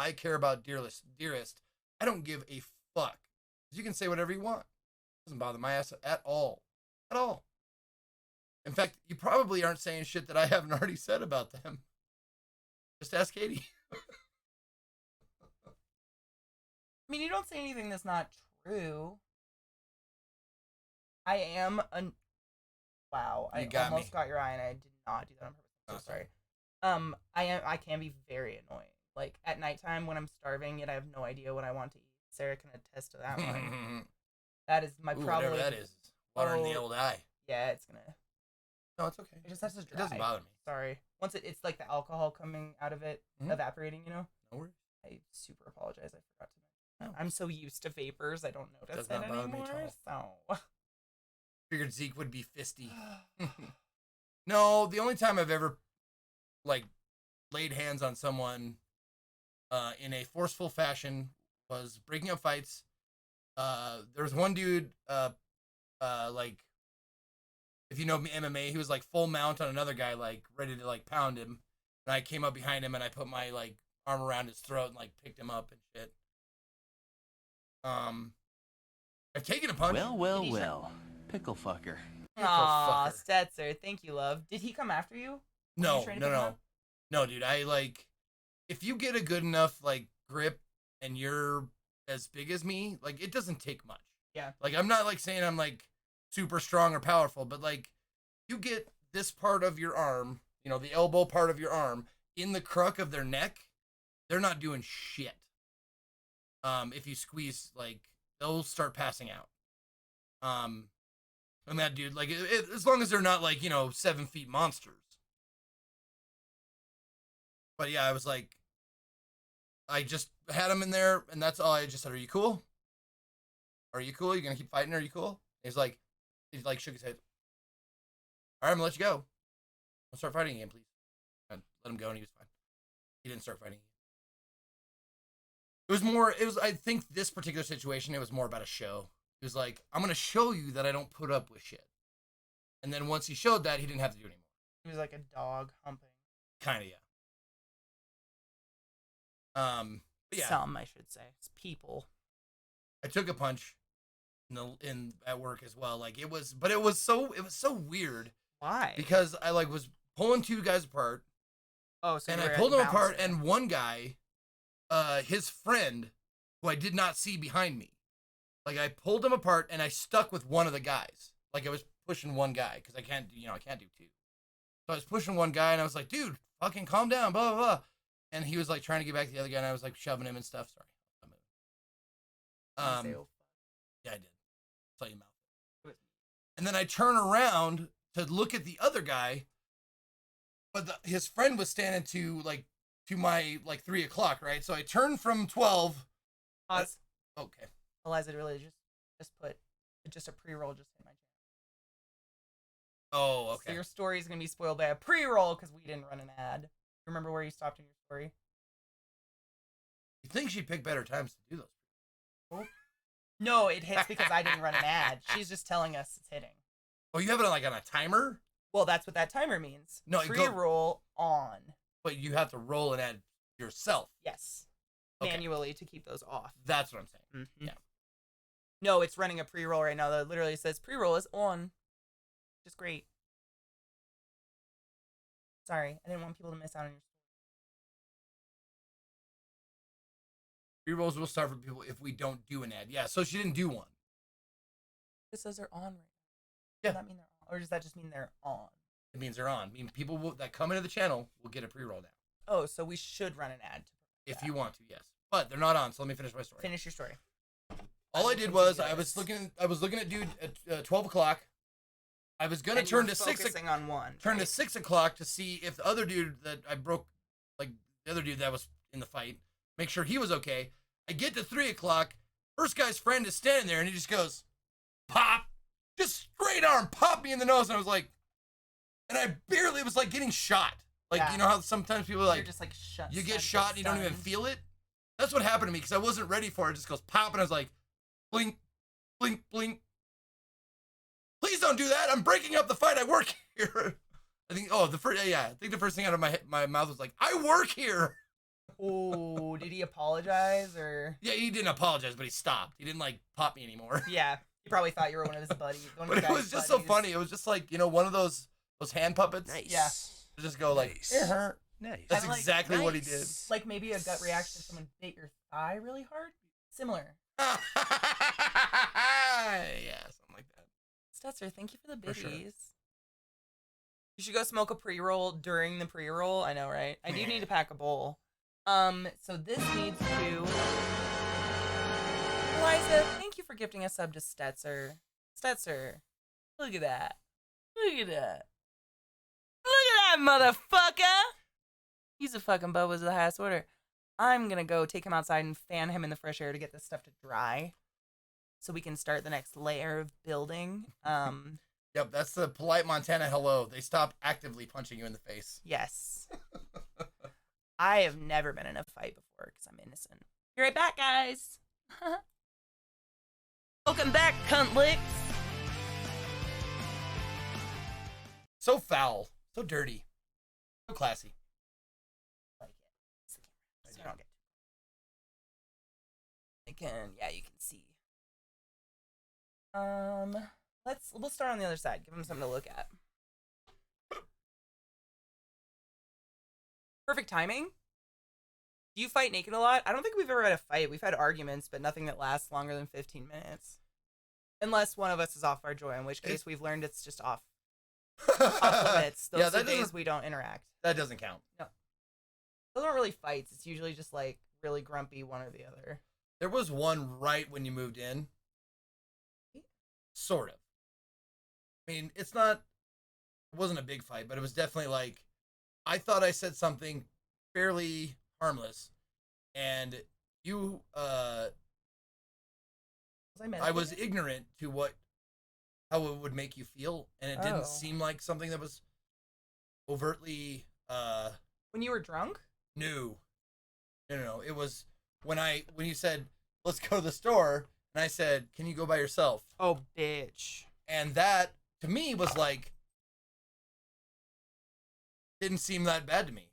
I care about dearest. I don't give a fuck. You can say whatever you want. It doesn't bother my ass at all. At all. In fact, you probably aren't saying shit that I haven't already said about them. Just ask Katie. I mean, you don't say anything that's not true. I am a... Wow, I almost got your eye and I did not do that on purpose. I'm so sorry. I can be very annoying. Like, at nighttime when I'm starving and I have no idea what I want to eat. Sarah can attest to that one. That is my problem. Whatever that is. Water in the old eye. Yeah, it's gonna... No, it's okay. It just has to dry. It doesn't bother me. Sorry. Once it's like the alcohol coming out of it, evaporating, you know? No worries. I super apologize. I forgot to mention. I'm so used to vapors, I don't notice it anymore. So... Figured Zeke would be fisty. No, the only time I've ever, like, laid hands on someone in a forceful fashion was breaking up fights. There was one dude, like, if you know MMA, he was, like, full mount on another guy, like, ready to, like, pound him. And I came up behind him and I put my, like, arm around his throat and, like, picked him up and shit. I've taken a punch. Well. Pickle fucker. Aw, Stetzer, thank you, love. Did he come after you? No, dude. I, like, if you get a good enough, like, grip and you're as big as me, like, it doesn't take much. Yeah. Like, I'm not, like, saying I'm, like, super strong or powerful, but, like, you get this part of your arm, you know, the elbow part of your arm, in the crook of their neck, they're not doing shit. If you squeeze, like, they'll start passing out. And that dude, like, as long as they're not, like, you know, 7 feet monsters. But yeah, I was like, I just had him in there, and that's all. I just said, "Are you cool? Are you cool? You gonna keep fighting? Are you cool?" He's like, shook his head. All right, I'm gonna let you go. I'll start fighting again, please. I let him go, and he was fine. He didn't start fighting again. I think this particular situation, it was more about a show. He was like, I'm going to show you that I don't put up with shit. And then once he showed that, he didn't have to do it anymore. He was like a dog humping. Kind of, yeah. Yeah. Some, I should say. It's people. I took a punch at work as well. Like, it was so weird. Why? Because I, like, was pulling two guys apart. Oh, so and I pulled them apart, and one guy, his friend, who I did not see behind me, like, I pulled them apart and I stuck with one of the guys. Like, I was pushing one guy because I can't do two. So I was pushing one guy and I was like, dude, fucking calm down, blah, blah, blah. And he was like trying to get back to the other guy and I was like shoving him and stuff. Sorry. Yeah, I did. Saw your mouth. And then I turn around to look at the other guy, but his friend was standing to my, like, 3 o'clock, right? So I turned from 12. Pause. Okay. Eliza really just put a pre-roll just in my channel. Oh, okay. So your story is going to be spoiled by a pre-roll because we didn't run an ad. Remember where you stopped in your story? You think she'd pick better times to do those? Oh. No, it hits because I didn't run an ad. She's just telling us it's hitting. Oh, you have it on a timer? Well, that's what that timer means. No, pre-roll on. But you have to roll an ad yourself. Yes. Okay. Manually to keep those off. That's what I'm saying. Mm-hmm. Yeah. No, it's running a pre-roll right now that literally says pre-roll is on. Which is great. Sorry, I didn't want people to miss out on your story. Pre-rolls will start for people if we don't do an ad. Yeah, so she didn't do one. It says they're on right now. Yeah. Does that mean they're on? Or does that just mean they're on? It means they're on. I mean, people that come into the channel will get a pre-roll now. Oh, so we should run an ad. If you want to, yes. But they're not on, so let me finish my story. Finish your story. All I did was I was looking at dude at 12 o'clock. I was gonna turn to 6 to 6 o'clock to see if the other dude that I broke, like the other dude that was in the fight, make sure he was okay. I get to 3 o'clock. First guy's friend is standing there and he just goes, pop, just straight arm, pop me in the nose. And I was like, and I barely, it was like getting shot. Like, you know how sometimes people are like, you're just like you get shot and you don't even feel it? That's what happened to me because I wasn't ready for it. It just goes pop and I was like, blink, blink, blink. Please don't do that. I'm breaking up the fight. I work here. I think, I think the first thing out of my mouth was like, I work here. Oh, did he apologize or? Yeah, he didn't apologize, but he stopped. He didn't like pop me anymore. Yeah, he probably thought you were one of his buddies. But it was just so funny. It was just like, you know, one of those hand puppets. Nice. Yeah. Just go like, it hurt. Nice. That's like, exactly what he did. Like maybe a gut reaction if someone bit your thigh really hard. Similar. Yeah, something like that. Stetzer, thank you for the For biddies. sure. You should go smoke a pre-roll during the pre-roll. I know, right? I do need to pack a bowl. So this needs to... Eliza, thank you for gifting a sub to Stetzer. Stetzer, look at that. Look at that. Look at that, motherfucker! He's a fucking Bubba's of the highest order. I'm gonna go take him outside and fan him in the fresh air to get this stuff to dry, so we can start the next layer of building. Yep, that's the polite Montana hello. They stop actively punching you in the face. Yes. I have never been in a fight before because I'm innocent. Be right back, guys. Welcome back, cunt licks. So foul, so dirty, so classy. Like it. It's the camera, so I don't get. Yeah, you can see. We'll start on the other side. Give him something to look at. Perfect timing. Do you fight naked a lot? I don't think we've ever had a fight. We've had arguments, but nothing that lasts longer than 15 minutes. Unless one of us is off our joy, in which case we've learned it's just off limits. Those are the days we don't interact. That doesn't count. No. Those aren't really fights. It's usually just like really grumpy one or the other. There was one right when you moved in. Sort of. I mean, it wasn't a big fight, but it was definitely like, I thought I said something fairly harmless, and you, I was ignorant to how it would make you feel, and it didn't seem like something that was overtly, When you were drunk? No. It was when you said, let's go to the store, and I said, can you go by yourself? Oh, bitch. And that, to me, was like, didn't seem that bad to me.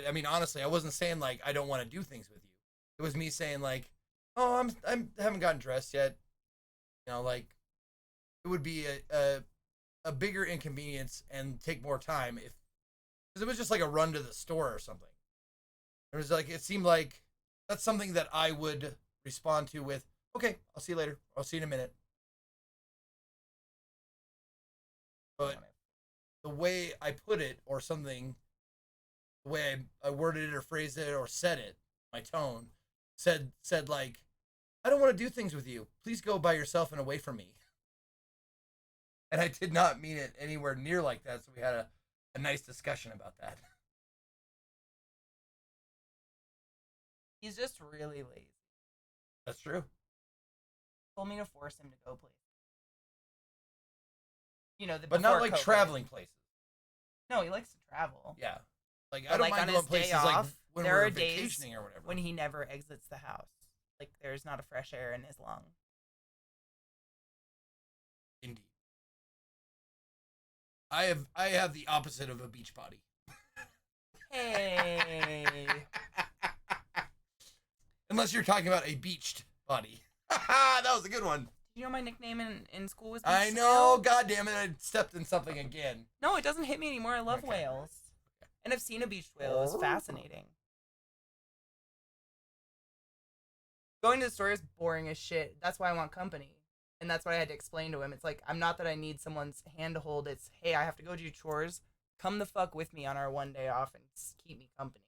I mean, honestly, I wasn't saying like I don't want to do things with you. It was me saying like, oh, I haven't gotten dressed yet. You know, like it would be a bigger inconvenience and take more time because it was just like a run to the store or something. It seemed like that's something that I would respond to with, okay, I'll see you later. I'll see you in a minute. But the way I put it or something, the way I worded it or phrased it or said it, my tone, said like, I don't want to do things with you. Please go by yourself and away from me. And I did not mean it anywhere near like that, so we had a nice discussion about that. He's just really lazy. That's true. Told me to force him to go places. You know, but not like COVID. traveling places. No, he likes to travel. Yeah. Like, I don't mind going places like when we're vacationing or whatever. When he never exits the house. Like, there's not a fresh air in his lungs. Indeed. I have the opposite of a beach body. Hey. Unless you're talking about a beached body. That was a good one. You know my nickname in school was Beach I know, God damn it, I stepped in something again. No, it doesn't hit me anymore. I love whales. Okay. And I've seen a beached whale. It's fascinating. Going to the store is boring as shit. That's why I want company. And that's what I had to explain to him. It's like, I'm not that I need someone's hand to hold. It's, hey, I have to go do chores. Come the fuck with me on our one day off and keep me company.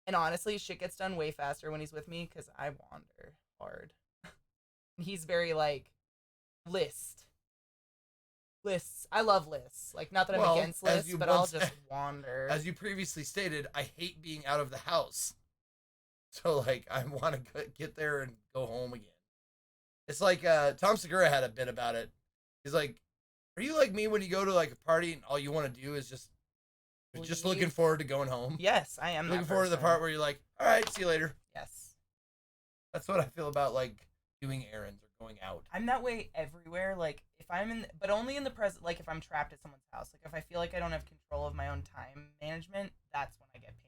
And honestly, shit gets done way faster when he's with me because I wander hard. He's very, like, lists. I love lists. Like, not that I'm against lists, but I'll just wander. As you previously stated, I hate being out of the house. So, like, I want to get there and go home again. It's like, Tom Segura had a bit about it. He's like, are you like me when you go to, like, a party and all you want to do is just looking forward to going home? Yes, I am looking forward to the part where you're like, all right, see you later. Yes. That's what I feel about, like, doing errands or going out. I'm that way everywhere. Like, if I'm but only in the present, like, if I'm trapped at someone's house. Like, if I feel like I don't have control of my own time management, that's when I get panicked.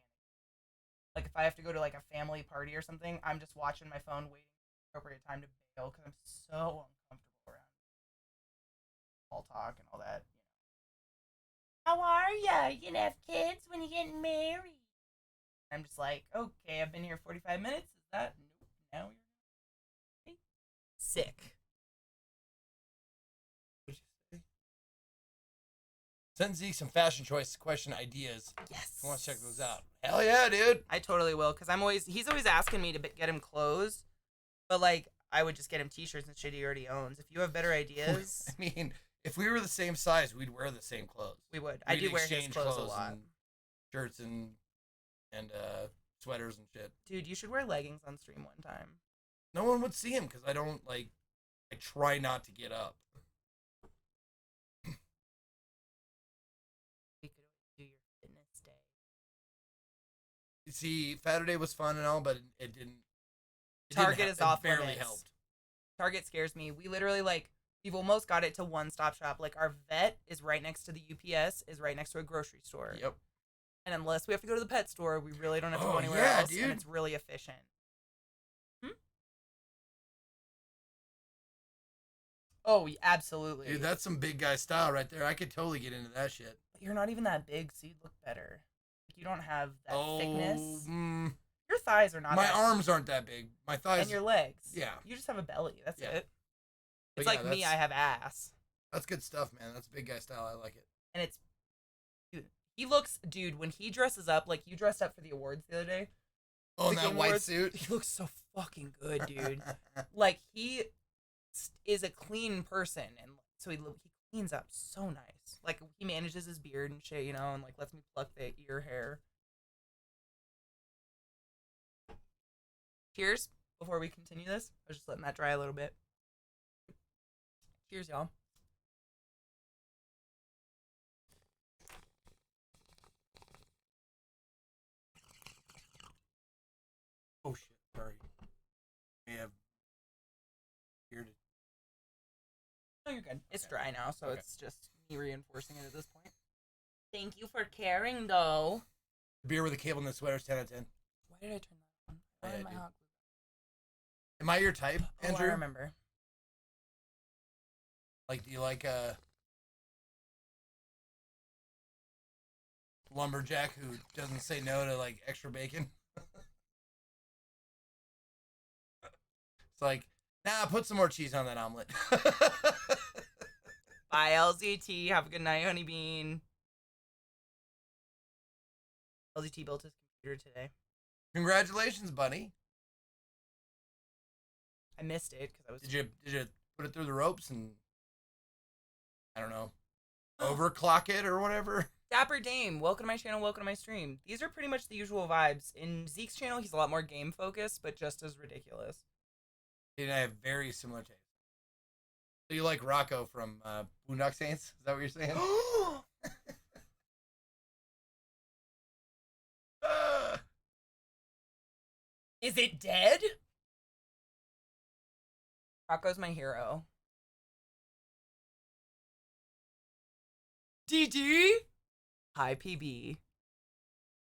Like, if I have to go to, like, a family party or something, I'm just watching my phone waiting for the appropriate time to bail because I'm so uncomfortable around all talk and all that. How are ya? You gonna have kids when you get married? I'm just like, okay, I've been here 45 minutes. Is that? Nope. Now you're sick. Send Zeke some fashion choice question ideas. Yes. If you want to check those out. Hell yeah, dude. I totally will, because he's always asking me to get him clothes, but like, I would just get him t-shirts and shit he already owns. If you have better ideas. I mean, if we were the same size, we'd wear the same clothes. We would. I do wear his clothes a lot. And shirts and sweaters and shit. Dude, you should wear leggings on stream one time. No one would see him because I try not to get up. We could do your fitness day. You see, Saturday was fun and all, but it didn't. Target is off limits. Barely helped. Target scares me. We literally, like, we've almost got it to one-stop shop. Like, our vet is right next to the UPS, is right next to a grocery store. Yep. And unless we have to go to the pet store, we really don't have to go anywhere else. Dude. And it's really efficient. Oh, absolutely. Dude, that's some big guy style right there. I could totally get into that shit. But you're not even that big, so you'd look better. Like, you don't have that thickness. Your thighs are not My arms aren't that big. My thighs. And your legs. Yeah. You just have a belly. That's it. But it's like me, I have ass. That's good stuff, man. That's big guy style. I like it. And it's... Dude, when he dresses up, like, you dressed up for the awards the other day. Oh, in that white suit? He looks so fucking good, dude. Like, he is a clean person, and so he cleans up so nice. Like, he manages his beard and shit, and like lets me pluck the ear hair. Cheers before we continue this. I was just letting that dry a little bit. Cheers, y'all. Oh shit! Sorry. We have bearded. No, you're good. It's dry now, so it's just me reinforcing it at this point. Thank you for caring, though. Beer with a cable in the sweater is 10 out of 10. Why did I turn that on? Yeah, am I your type, Andrew? I remember. Like, do you like a lumberjack who doesn't say no to, like, extra bacon? It's like, nah, put some more cheese on that omelet. Bye, LZT. Have a good night, Honey Bean. LZT built his computer today. Congratulations, buddy. I missed it because I was... Did you put it through the ropes and, I don't know, overclock it or whatever? Dapper Dame, welcome to my channel, welcome to my stream. These are pretty much the usual vibes. In Zeke's channel, he's a lot more game focused, but just as ridiculous. And I have very similar tastes. So you like Rocco from Boondock Saints? Is that what you're saying? Is it dead? Rocco's my hero. DD? Hi, PB.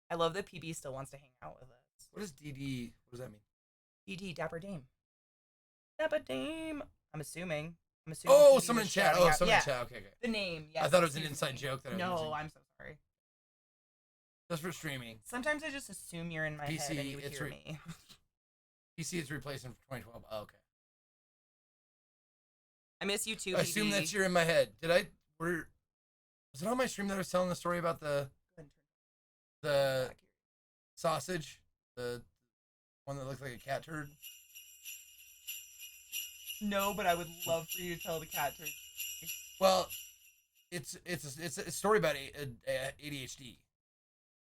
I love that PB still wants to hang out with us. What is DD? What does that mean? DD, Dapper Dame. Dapper Dame. I'm assuming. Oh, PB someone in chat. Oh, someone in chat. Okay. The name, yes. I thought it was an inside joke that I was using. No, I'm so sorry. Just for streaming. Sometimes I just assume you're in my head and you would hear me. PC is replacing for 2012. Oh, okay. I miss you too, I assume that you're in my head. Was it on my stream that I was telling the story about the sausage? The one that looks like a cat turd? No, but I would love for you to tell the cat turd. Well, it's a story about ADHD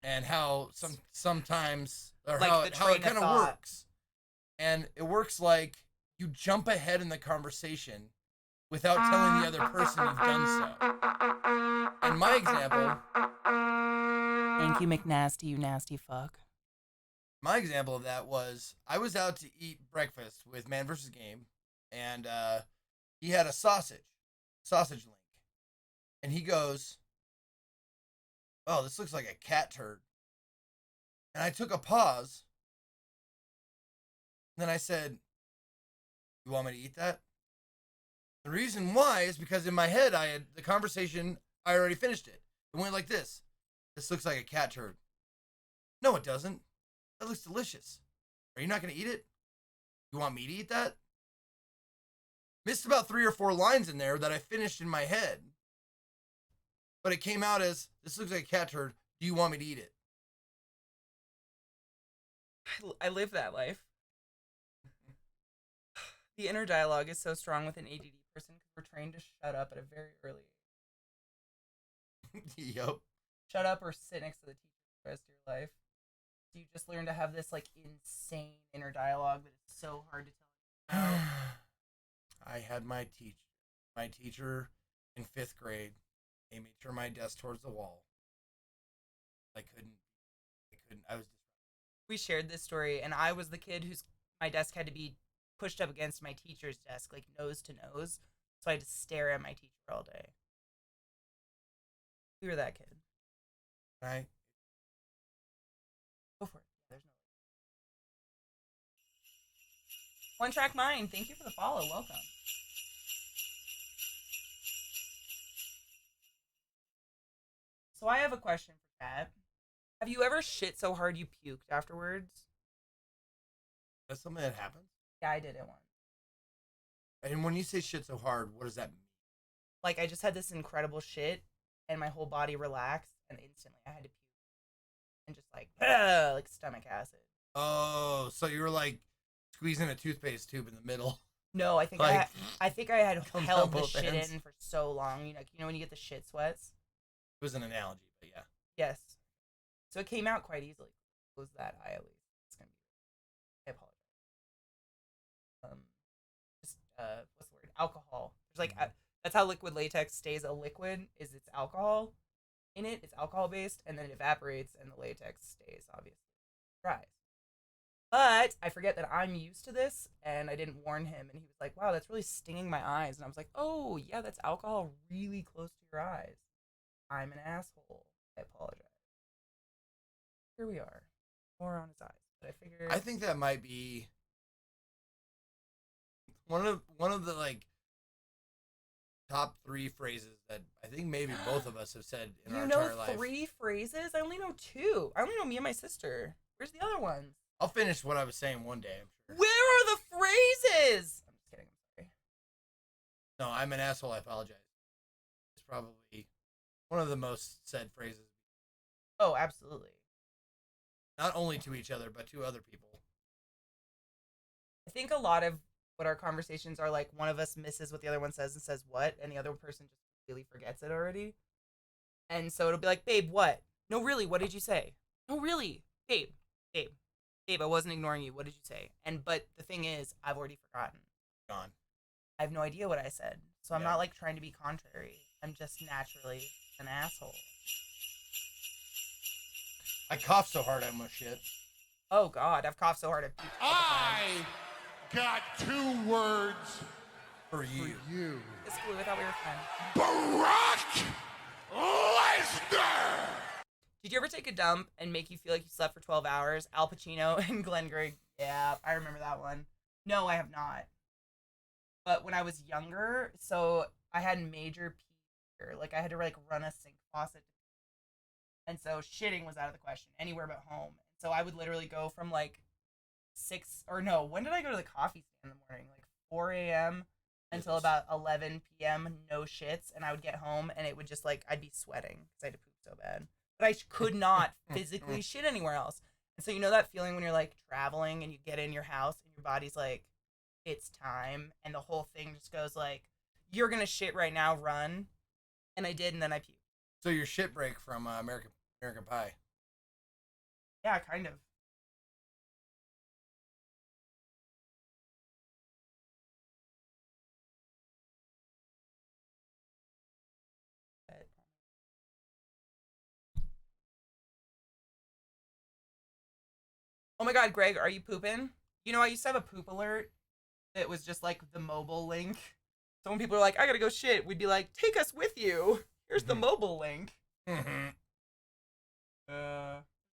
and how sometimes or like how it kind of works, and it works like you jump ahead in the conversation without telling the other person you've done so. And my example. Thank you, McNasty, you nasty fuck. My example of that was I was out to eat breakfast with Man vs. Game, and he had a sausage link, and he goes, "Oh, this looks like a cat turd." And I took a pause. Then I said, "You want me to eat that?" The reason why is because in my head, I had the conversation, I already finished it. It went like this. "This looks like a cat turd." "No, it doesn't. That looks delicious. Are you not going to eat it? You want me to eat that?" Missed about 3 or 4 lines in there that I finished in my head. But it came out as, "This looks like a cat turd. Do you want me to eat it?" I live that life. The inner dialogue is so strong with an ADD person because we're trained to shut up at a very early age. Yep. Shut up or sit next to the teacher for the rest of your life. So you just learn to have this like insane inner dialogue that it's so hard to tell. I had my teacher in 5th grade. They made sure my desk towards the wall. I couldn't. I was. We shared this story, and I was the kid whose my desk had to be pushed up against my teacher's desk, like nose to nose, so I had to stare at my teacher all day. We were that kid. Right. Go for it. There's no. One Track Mind. Thank you for the follow. Welcome. So I have a question for Kat. Have you ever shit so hard you puked afterwards? That's something that happens. Yeah, I did it once. And when you say shit so hard, what does that mean? Like, I just had this incredible shit, and my whole body relaxed, and instantly I had to puke. And just like stomach acid. Oh, so you were like squeezing a toothpaste tube in the middle. No, I think like, I had held the shit ends. in for so long. You know when you get the shit sweats? It was an analogy, but yeah. Yes. So it came out quite easily. Close that eye at least. It's gonna be. I apologize. What's the word? Alcohol. There's like that's how liquid latex stays a liquid. Is it's alcohol in it? It's alcohol based, and then it evaporates, and the latex stays obviously dries. But I forget that I'm used to this, and I didn't warn him, and he was like, "Wow, that's really stinging my eyes," and I was like, "Oh yeah, that's alcohol really close to your eyes. I'm an asshole. I apologize." Here we are, more on his eyes. But I figured. I think that might be one of the like top 3 phrases that I think maybe both of us have said in our entire life. You know 3 phrases? I only know 2. I only know me and my sister. Where's the other ones? I'll finish what I was saying one day, I'm sure. Where are the phrases? I'm just kidding. I'm sorry. No, I'm an asshole. I apologize. It's probably one of the most said phrases. Oh, absolutely. Not only to each other, but to other people. I think a lot of what our conversations are like, one of us misses what the other one says and says what, and the other person just really forgets it already. And so it'll be like, "Babe, what? No, really, what did you say? No, really, babe, I wasn't ignoring you. What did you say?" But the thing is, I've already forgotten. Gone. I have no idea what I said. So I'm not like trying to be contrary. I'm just naturally an asshole. I coughed so hard I almost shit. Oh God, I've coughed so hard I got 2 words for you. It's cool. I thought we were friends. Brock Lesnar! Did you ever take a dump and make you feel like you slept for 12 hours? Al Pacino and Glenn Gray. Yeah, I remember that one. No, I have not. But when I was younger, so I had major pee. Like I had to like run a sink faucet. And so shitting was out of the question anywhere but home. So I would literally go from like when did I go to the coffee stand in the morning? Like 4 a.m. until about 11 p.m. No shits. And I would get home and it would just like, I'd be sweating because I had to poop so bad. But I could not physically shit anywhere else. And so you know that feeling when you're like traveling and you get in your house and your body's like, it's time. And the whole thing just goes like, you're going to shit right now, run. And I did, and then I puked. So your shit break from American Pie. Yeah, kind of. Oh my God, Greg, are you pooping? You know, I used to have a poop alert that was just like the mobile link. So when people are like, "I gotta go shit," we'd be like, "Take us with you. Here's the mobile link."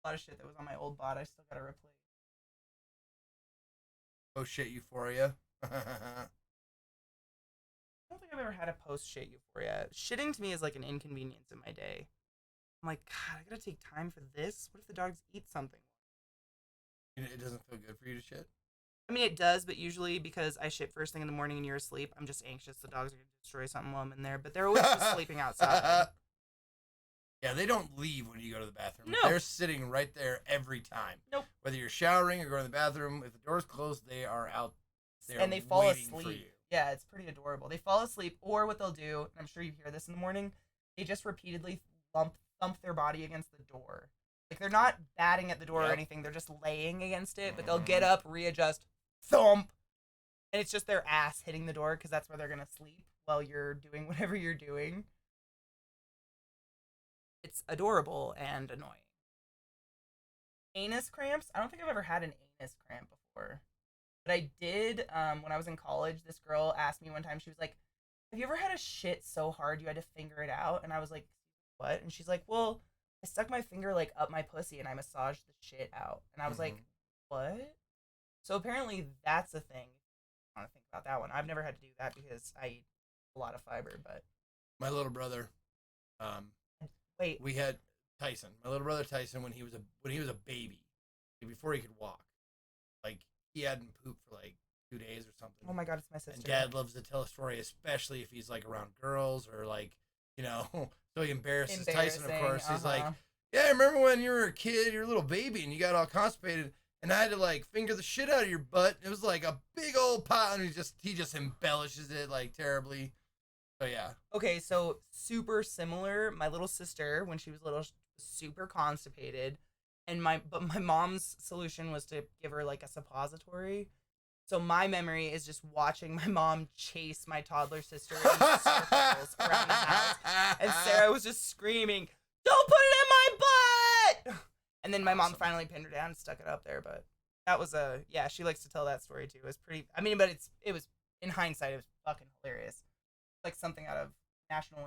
A lot of shit that was on my old bot I still gotta replace. Oh shit, Euphoria. I don't think I've ever had a post shit euphoria. Shitting to me is like an inconvenience in my day. I'm like, God, I gotta take time for this. What if the dogs eat something? It doesn't feel good for you to shit? I mean, it does, but usually because I shit first thing in the morning and you're asleep, I'm just anxious the dogs are gonna destroy something while I'm in there. But they're always just sleeping outside. Yeah, they don't leave when you go to the bathroom. No. They're sitting right there every time. Nope. Whether you're showering or going to the bathroom, if the door's closed, they are out there And they fall waiting for asleep. you. Yeah, it's pretty adorable. They fall asleep, or what they'll do, and I'm sure you hear this in the morning, they just repeatedly thump their body against the door. Like, they're not batting at the door or anything. They're just laying against it, but they'll get up, readjust, thump, and it's just their ass hitting the door because that's where they're going to sleep while you're doing whatever you're doing. It's adorable and annoying. Anus cramps? I don't think I've ever had an anus cramp before. But I did, when I was in college, this girl asked me one time, she was like, have you ever had a shit so hard you had to finger it out? And I was like, what? And she's like, well, I stuck my finger, like, up my pussy and I massaged the shit out. And I was like, what? So apparently that's a thing. I want to think about that one. I've never had to do that because I eat a lot of fiber, but... My little brother, Wait. we had Tyson. My little brother Tyson, when he was a baby, before he could walk, like, he hadn't pooped for like 2 days or something. Oh my God, it's my sister. And Dad loves to tell a story, especially if he's like around girls or like, you know, so he embarrasses Tyson, of course. He's like, yeah, I remember when you were a kid, you were a little baby and you got all constipated and I had to like finger the shit out of your butt. It was like a big old pot and he just embellishes it like terribly. So yeah. Okay, so super similar. My little sister, when she was little, super constipated. And my mom's solution was to give her like a suppository. So my memory is just watching my mom chase my toddler sister in circles around the house. And Sarah was just screaming, don't put it in my butt! And then my mom finally pinned her down and stuck it up there. But that was yeah, she likes to tell that story too. It was pretty, I mean, but it was, in hindsight, it was fucking hilarious. Like something out of National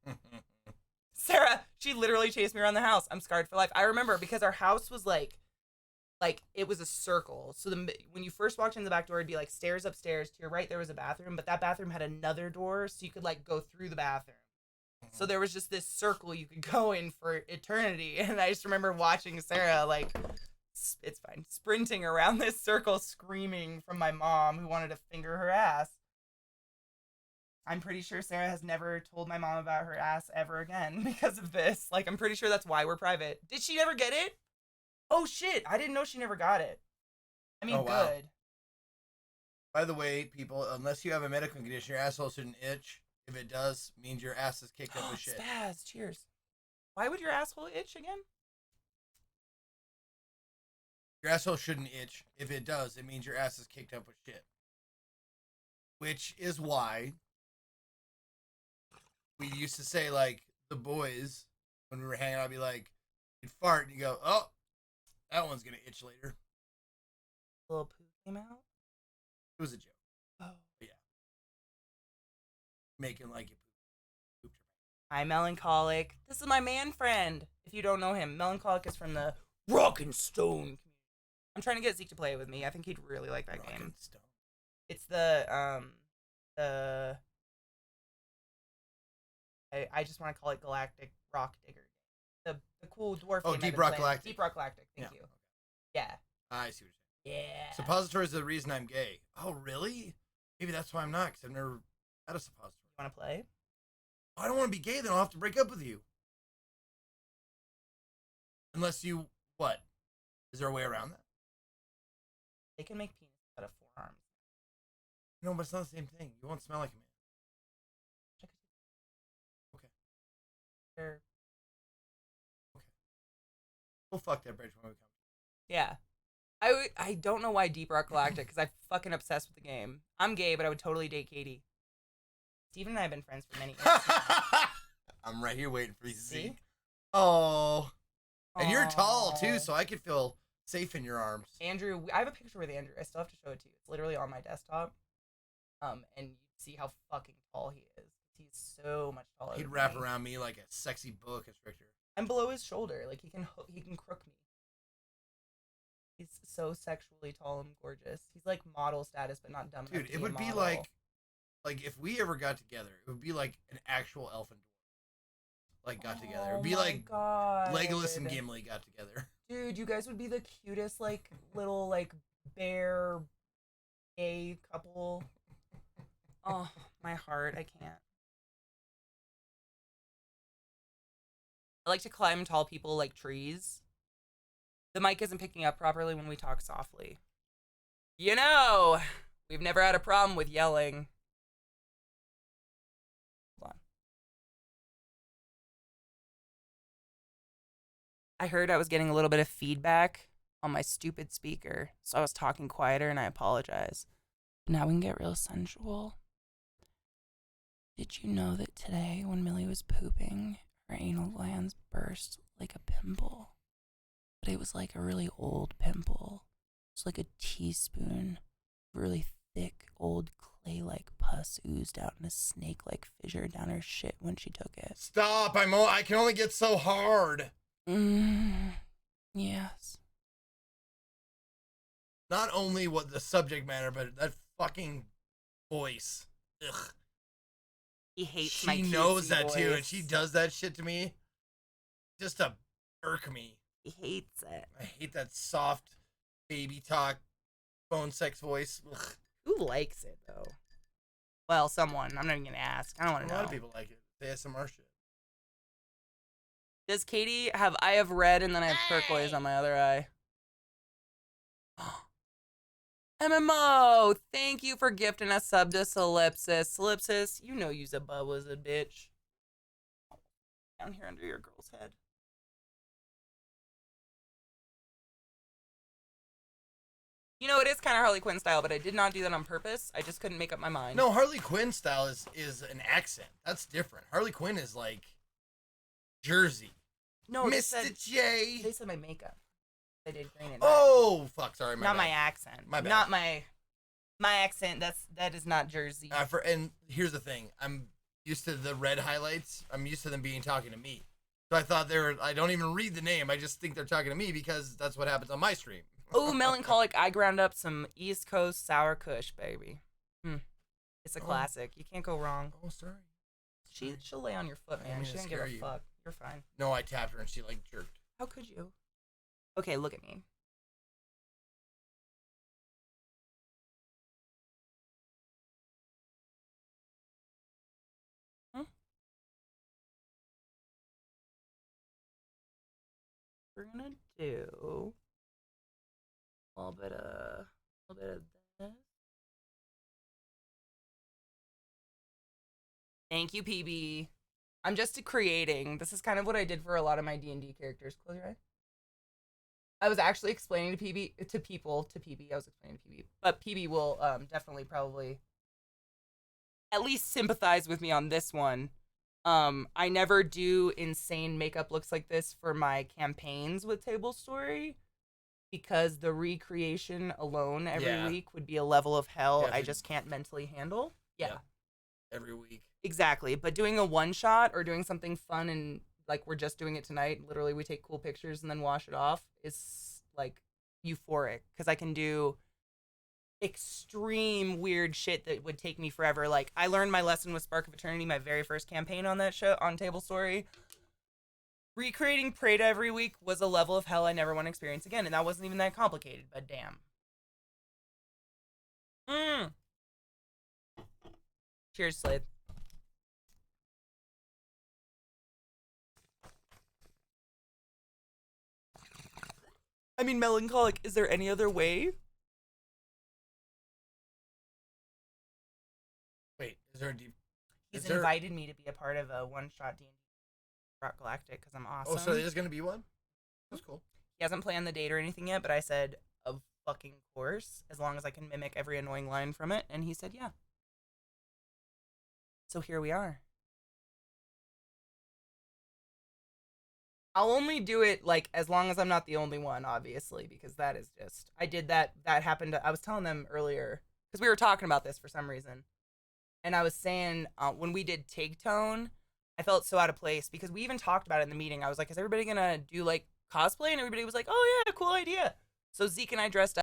Lampoon. Sarah, she literally chased me around the house. I'm scarred for life. I remember because our house was like it was a circle. So when you first walked in the back door, it'd be like stairs upstairs. To your right, there was a bathroom, but that bathroom had another door, so you could like go through the bathroom. So there was just this circle you could go in for eternity. And I just remember watching Sarah like, it's fine, sprinting around this circle, screaming from my mom who wanted to finger her ass. I'm pretty sure Sarah has never told my mom about her ass ever again because of this. Like, I'm pretty sure that's why we're private. Did she never get it? Oh, shit. I didn't know she never got it. I mean, wow. Good. By the way, people, unless you have a medical condition, your asshole shouldn't itch. If it does, it means your ass is kicked up with shit. Spaz. Cheers. Why would your asshole itch again? Your asshole shouldn't itch. If it does, it means your ass is kicked up with shit. Which is why... we used to say, like, the boys, when we were hanging out, I'd be like, you'd fart, and you go, oh, that one's going to itch later. A little poo came out? It was a joke. Oh. But yeah. Making like you pooped. Hi, Melancholic. This is my man friend. If you don't know him, Melancholic is from the Rockin' Stone community. I'm trying to get Zeke to play it with me. I think he'd really like that game. Stone. It's the I just want to call it Galactic Rock Digger. The cool dwarf game. Deep Rock Galactic. Deep Rock Galactic. Thank you. Yeah. I see what you're saying. Yeah. Suppositories are the reason I'm gay. Oh, really? Maybe that's why I'm not, because I've never had a suppository. You want to play? I don't want to be gay, then I'll have to break up with you. Unless you, what? Is there a way around that? They can make penis out of forearms. No, but it's not the same thing. You won't smell like a man. Sure. Okay. We'll fuck that bridge when we come. Yeah. I don't know why Deep Rock Galactic, because I'm fucking obsessed with the game. I'm gay, but I would totally date Katie. Steven and I have been friends for many years. I'm right here waiting for you, Zeke. See? Oh. And you're Aww. tall, too, so I could feel safe in your arms. Andrew, I have a picture with Andrew. I still have to show it to you. It's literally on my desktop. And you see how fucking tall he is. He's so much taller. He'd wrap around me like a sexy boa constrictor. I'm below his shoulder. Like, he can crook me. He's so sexually tall and gorgeous. He's like model status, but not dumb enough. Dude, it would be like if we ever got together, it would be like an actual elf and dwarf. Like, got together. It would be like God. Legolas and Gimli got together. Dude, you guys would be the cutest, like, little, like, bear gay couple. Oh, my heart. I can't. I like to climb tall people like trees. The mic isn't picking up properly when we talk softly. You know, we've never had a problem with yelling. Hold on. I heard I was getting a little bit of feedback on my stupid speaker, so I was talking quieter, and I apologize. Now we can get real sensual. Did you know that today, when Millie was pooping, her anal glands burst like a pimple? But it was like a really old pimple. It's like a teaspoon of really thick, old clay-like pus oozed out in a snake-like fissure down her shit when she took it. Stop! I can only get so hard. Yes. Not only what the subject matter, but that fucking voice. Ugh. He hates my cutesy She knows that voice. too, and she does that shit to me just to irk me. He hates it. I hate that soft baby talk, phone sex voice. Ugh. Who likes it, though? Well, someone. I'm not even going to ask. I don't want to A know. lot of people like it. The ASMR shit. Does Katie have... I have red and then I have turquoise on my other eye. MMO, thank you for gifting a sub to Solipsis. Solipsis, you know you's a buzzard, bitch. Down here under your girl's head. You know, it is kind of Harley Quinn style, but I did not do that on purpose. I just couldn't make up my mind. No, Harley Quinn style is an accent. That's different. Harley Quinn is like Jersey. No, Mr. J. They said my makeup. They did green and red. Oh, fuck, sorry, not bad. my accent. My bad. Not my accent. That is not Jersey. And here's the thing. I'm used to the red highlights. I'm used to them talking to me. So I thought I don't even read the name. I just think they're talking to me because that's what happens on my stream. Oh, melancholic. I ground up some East Coast sour kush, baby. It's a classic. You can't go wrong. Oh, sorry. She'll lay on your foot, man. She doesn't give a fuck. You're fine. No, I tapped her and she like jerked. How could you? Okay, look at me. We're gonna do a little bit of this. Thank you, PB. I'm just creating. This is kind of what I did for a lot of my D&D characters. Close your eye. I was actually explaining to PB. I was explaining to PB, but PB will definitely probably at least sympathize with me on this one. I never do insane makeup looks like this for my campaigns with Table Story because the recreation alone every week would be a level of hell I just can't mentally handle. Yeah. Every week. Exactly. But doing a one shot or doing something fun and like we're just doing it tonight, literally we take cool pictures and then wash it off is like euphoric because I can do extreme weird shit that would take me forever. Like I learned my lesson with Spark of Eternity, my very first campaign on that show on Table Story. Recreating Prada every week was a level of hell I never want to experience again, and that wasn't even that complicated, but damn. Cheers, Slade. I mean, melancholic, is there any other way? Wait, is there a deep... He's invited me to be a part of a one-shot D&D Rock Galactic because I'm awesome. Oh, so there's going to be one? That's cool. He hasn't planned the date or anything yet, but I said, of fucking course, as long as I can mimic every annoying line from it, and he said, yeah. So here we are. I'll only do it, like, as long as I'm not the only one, obviously, because that is just... I did that happened... I was telling them earlier, because we were talking about this for some reason, and I was saying, when we did Take Tone, I felt so out of place because we even talked about it in the meeting. I was like, is everybody gonna do like cosplay? And everybody was like, oh yeah, cool idea. So Zeke and I dressed